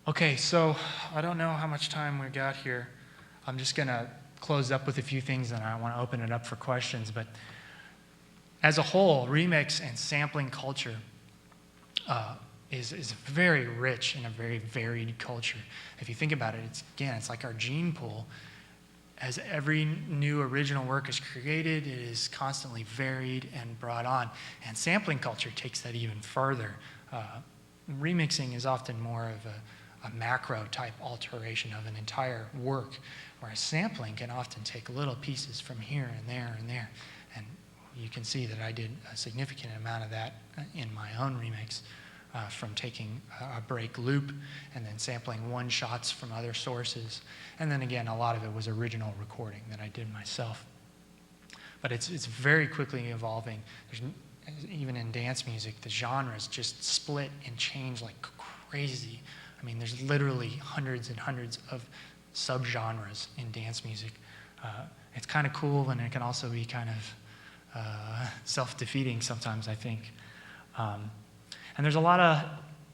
Okay, so I don't know how much time we got here. I'm just going to close up with a few things, and I want to open it up for questions. But as a whole, remix and sampling culture is very rich and a very varied culture. If you think about it, it's like our gene pool. As every new original work is created, it is constantly varied and brought on. And sampling culture takes that even further. Remixing is often more of a macro type alteration of an entire work, whereas sampling can often take little pieces from here and there and there. And you can see that I did a significant amount of that in my own remix, from taking a break loop and then sampling one shots from other sources. And then again, a lot of it was original recording that I did myself. But it's very quickly evolving. Even in dance music, the genres just split and change like crazy. I mean, there's literally hundreds and hundreds of subgenres in dance music. It's kind of cool, and it can also be kind of self-defeating sometimes, I think. And there's a lot of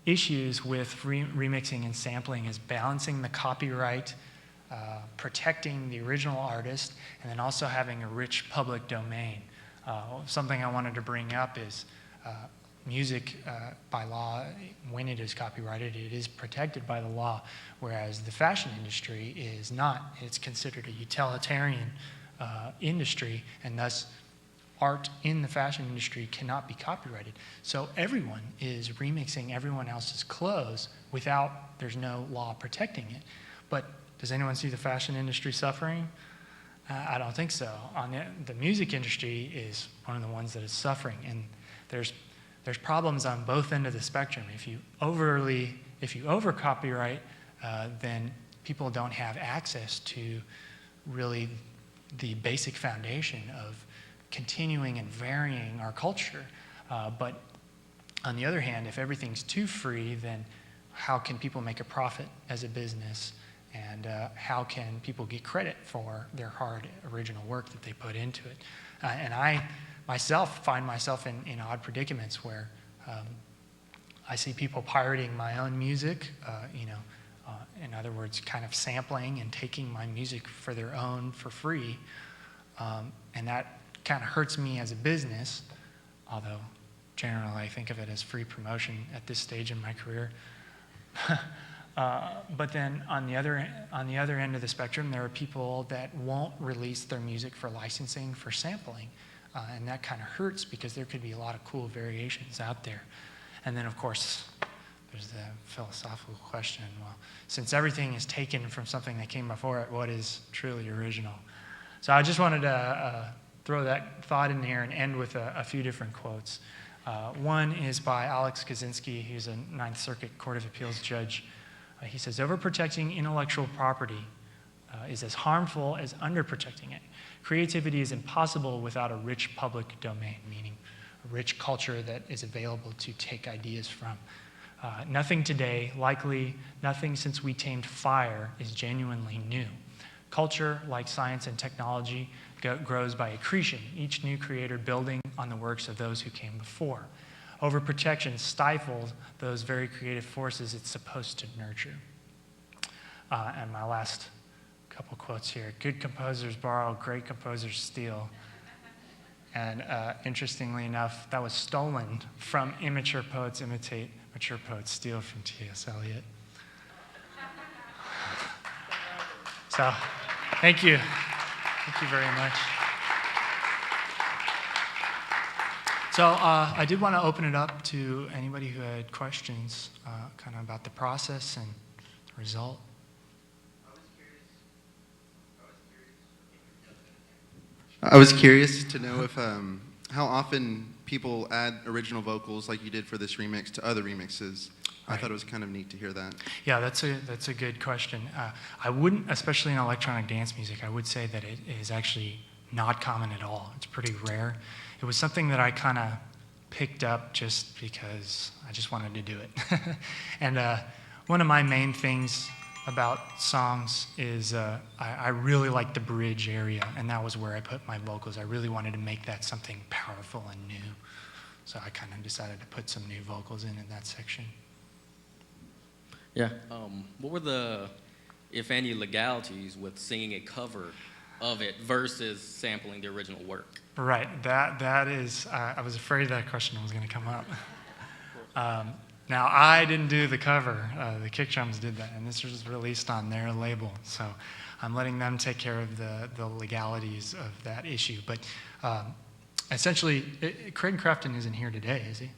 issues with remixing and sampling, is balancing the copyright, protecting the original artist, and then also having a rich public domain. Something I wanted to bring up is music, by law, when it is copyrighted, it is protected by the law, whereas the fashion industry is not. It's considered a utilitarian industry, and thus art in the fashion industry cannot be copyrighted. So everyone is remixing everyone else's clothes there's no law protecting it. But does anyone see the fashion industry suffering? I don't think so. The music industry is one of the ones that is suffering, and there's problems on both ends of the spectrum. If you over copyright, then people don't have access to really the basic foundation of continuing and varying our culture. But on the other hand, if everything's too free, then how can people make a profit as a business? And how can people get credit for their hard original work that they put into it? And I myself find myself in odd predicaments where I see people pirating my own music, in other words, kind of sampling and taking my music for their own for free. And that kind of hurts me as a business, although generally I think of it as free promotion at this stage in my career. But then on the other end of the spectrum, there are people that won't release their music for licensing, for sampling. And that kind of hurts because there could be a lot of cool variations out there. And then, of course, there's the philosophical question. Well, since everything is taken from something that came before it, what is truly original? So I just wanted to throw that thought in here and end with a few different quotes. One is by Alex Kaczynski, who's a Ninth Circuit Court of Appeals judge. He says, overprotecting intellectual property is as harmful as underprotecting it. Creativity is impossible without a rich public domain, meaning a rich culture that is available to take ideas from. Nothing today, likely nothing since we tamed fire, is genuinely new. Culture, like science and technology, grows by accretion, each new creator building on the works of those who came before. Overprotection stifles those very creative forces it's supposed to nurture. And my last couple quotes here. Good composers borrow, great composers steal. And interestingly enough, that was stolen from immature poets imitate, mature poets steal from T.S. Eliot. So, thank you. Thank you very much. So I did want to open it up to anybody who had questions kind of about the process and the result. I was curious to know if how often people add original vocals like you did for this remix to other remixes. Right. I thought it was kind of neat to hear that. Yeah, that's a good question. I wouldn't, especially in electronic dance music, I would say that it is actually not common at all. It's pretty rare. It was something that I kind of picked up just because I just wanted to do it. And one of my main things about songs is I really like the bridge area, and that was where I put my vocals. I really wanted to make that something powerful and new. So I kind of decided to put some new vocals in that section. Yeah. What were the, if any, legalities with singing a cover of it versus sampling the original work? Right. That is. I was afraid that question was going to come up. Now I didn't do the cover. The Kick Drums did that, and this was released on their label. So I'm letting them take care of the legalities of that issue. But essentially, Craig Crafton isn't here today, is he?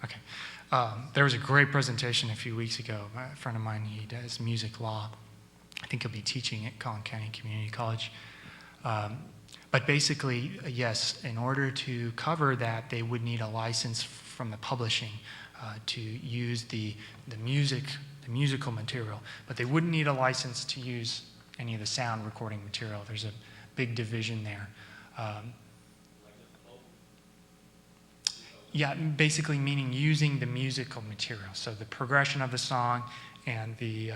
Okay. There was a great presentation a few weeks ago. A friend of mine, he does music law. I think he'll be teaching at Collin County Community College. But basically, yes, in order to cover that, they would need a license from the publishing to use the musical material. But they wouldn't need a license to use any of the sound recording material. There's a big division there. Yeah, basically meaning using the musical material. So the progression of the song and the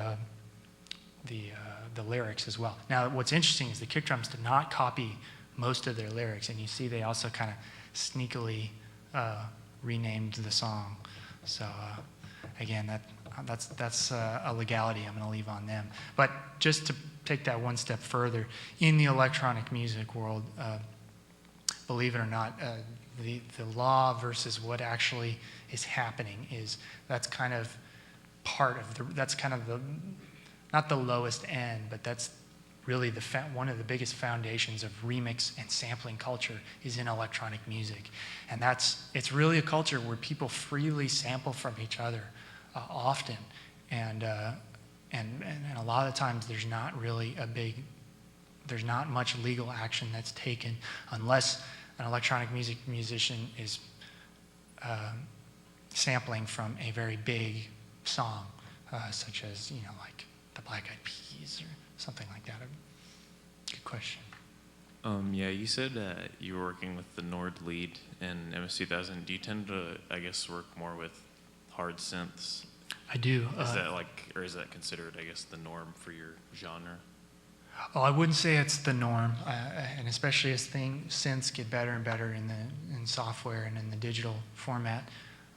lyrics as well. Now, what's interesting is the Kick Drums did not copy most of their lyrics, and you see they also kind of sneakily renamed the song. So again, that's a legality I'm going to leave on them. But just to take that one step further, in the electronic music world, believe it or not, the law versus what actually is happening that's kind of part of that's kind of the, not the lowest end, but that's really one of the biggest foundations of remix and sampling culture is in electronic music. And it's really a culture where people freely sample from each other often. And a lot of times there's not much legal action that's taken unless an electronic music musician is sampling from a very big song, such as, like the Black Eyed Peas or something like that. Good question. Yeah, you said you were working with the Nord lead in MS-2000. Do you tend to, I guess, work more with hard synths? I do. Is that considered, I guess, the norm for your genre? Oh, I wouldn't say it's the norm, and especially as synths get better and better in software and in the digital format.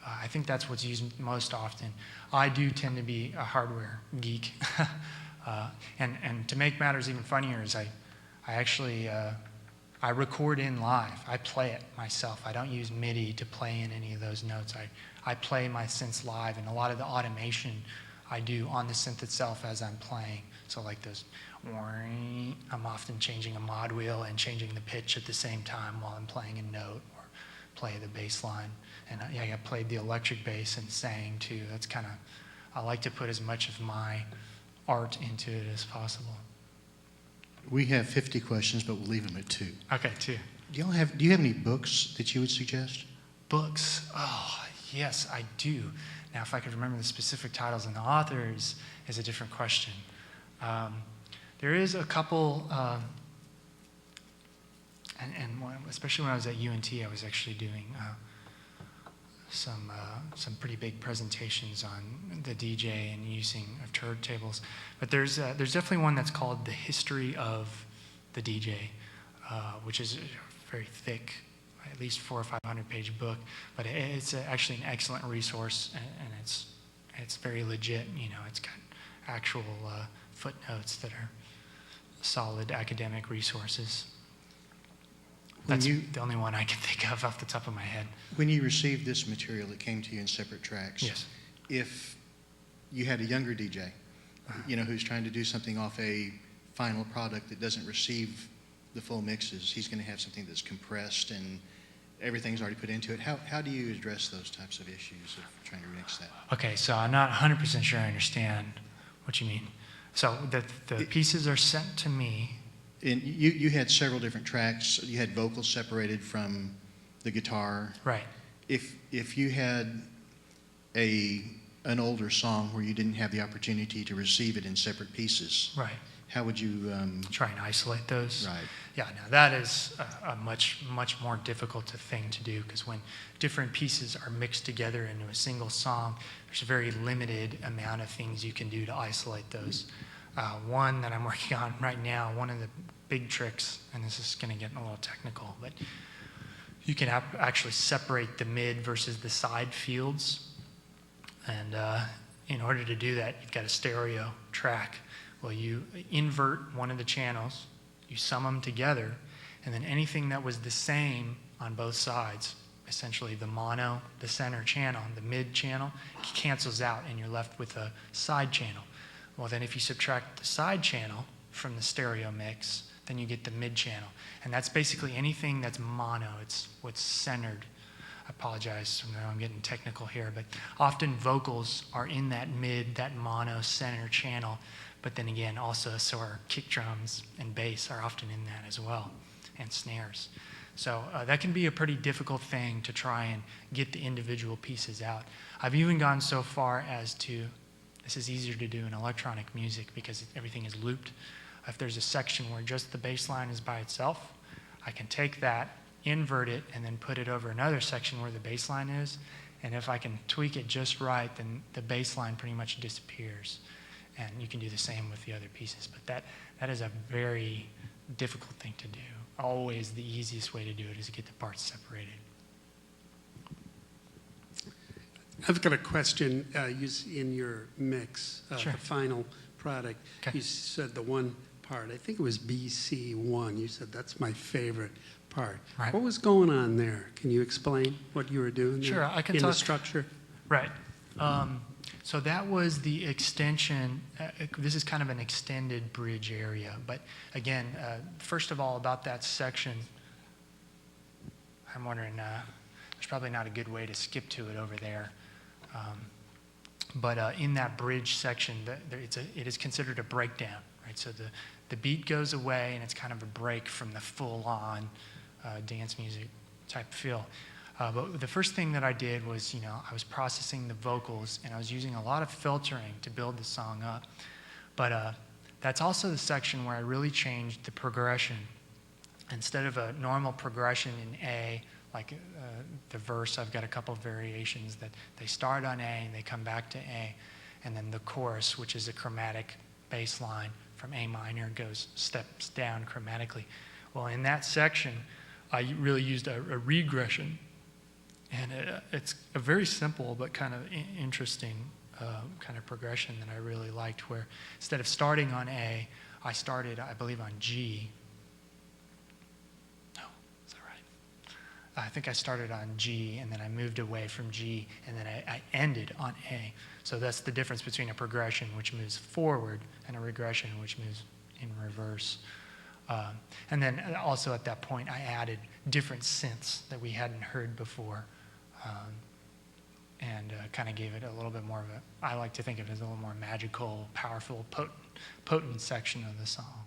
I think that's what's used most often. I do tend to be a hardware geek, and to make matters even funnier is I actually I record in live. I play it myself. I don't use MIDI to play in any of those notes. I play my synths live, and a lot of the automation I do on the synth itself as I'm playing. So like those, I'm often changing a mod wheel and changing the pitch at the same time while I'm playing a note or play the bass line. And I played the electric bass and sang too. That's kind of, I like to put as much of my art into it as possible. We have 50 questions, but we'll leave them at 2. Okay, 2. Do you have any books that you would suggest? Books? Oh, yes, I do. Now, if I could remember the specific titles and the authors is a different question. There is a couple, especially when I was at UNT, I was actually doing some pretty big presentations on the DJ and using of turntables. But there's definitely one that's called The History of the DJ, which is a very thick, at least 400 or 500 page book. But it's actually an excellent resource, and it's very legit. It's got actual footnotes that are solid academic resources. That's the only one I can think of off the top of my head. When you received this material, it came to you in separate tracks. Yes. If you had a younger DJ, who's trying to do something off a final product that doesn't receive the full mixes, he's going to have something that's compressed and everything's already put into it. How do you address those types of issues of trying to remix that? Okay, so I'm not 100% sure I understand what you mean. So the pieces are sent to me. And you had several different tracks. You had vocals separated from the guitar. Right. If you had an older song where you didn't have the opportunity to receive it in separate pieces, right, how would you try and isolate those? Right. Yeah. Now that is a much more difficult thing to do, because when different pieces are mixed together into a single song, there's a very limited amount of things you can do to isolate those. One that I'm working on right now, one of the big tricks, and this is going to get a little technical, but you can actually separate the mid versus the side fields. And in order to do that, you've got a stereo track. Well, you invert one of the channels, you sum them together, and then anything that was the same on both sides, essentially the mono, the center channel, the mid channel, cancels out and you're left with a side channel. Well, then if you subtract the side channel from the stereo mix, then you get the mid channel. And that's basically anything that's mono. It's what's centered. I apologize, I know I'm getting technical here, but often vocals are in that mid, that mono center channel. But then again, also, so our kick drums and bass are often in that as well, and snares. So that can be a pretty difficult thing to try and get the individual pieces out. I've even gone so far as to, this is easier to do in electronic music because everything is looped. If there's a section where just the bass line is by itself, I can take that, invert it, and then put it over another section where the bass line is. And if I can tweak it just right, then the bass line pretty much disappears. And you can do the same with the other pieces. But that is a very difficult thing to do. Always the easiest way to do it is to get the parts separated. I've got a question. In your mix, Sure. the final product, Okay. you said the one part, I think it was BC1. You said that's my favorite part. Right. What was going on there? Can you explain what you were doing there Sure, I can in talk. the structure? Right. So that was the extension. This is kind of an extended bridge area. But again, first of all, about that section, I'm wondering, there's probably not a good way to skip to it over there. But in that bridge section, it is considered a breakdown, right? So the beat goes away, and it's kind of a break from the full-on dance music type feel. But the first thing that I did was, I was processing the vocals, and I was using a lot of filtering to build the song up. But that's also the section where I really changed the progression. Instead of a normal progression in A, like the verse, I've got a couple of variations that they start on A and they come back to A. And then the chorus, which is a chromatic bass line from A minor, steps down chromatically. Well, in that section, I really used a regression. And it's a very simple but kind of interesting kind of progression that I really liked, where instead of starting on A, I started, I believe, on G. No, is that right? I think I started on G, and then I moved away from G, and then I ended on A. So that's the difference between a progression, which moves forward, and a regression, which moves in reverse. And then also at that point, I added different synths that we hadn't heard before. And kind of gave it a little bit more of I like to think of it as a little more magical, powerful, potent section of the song.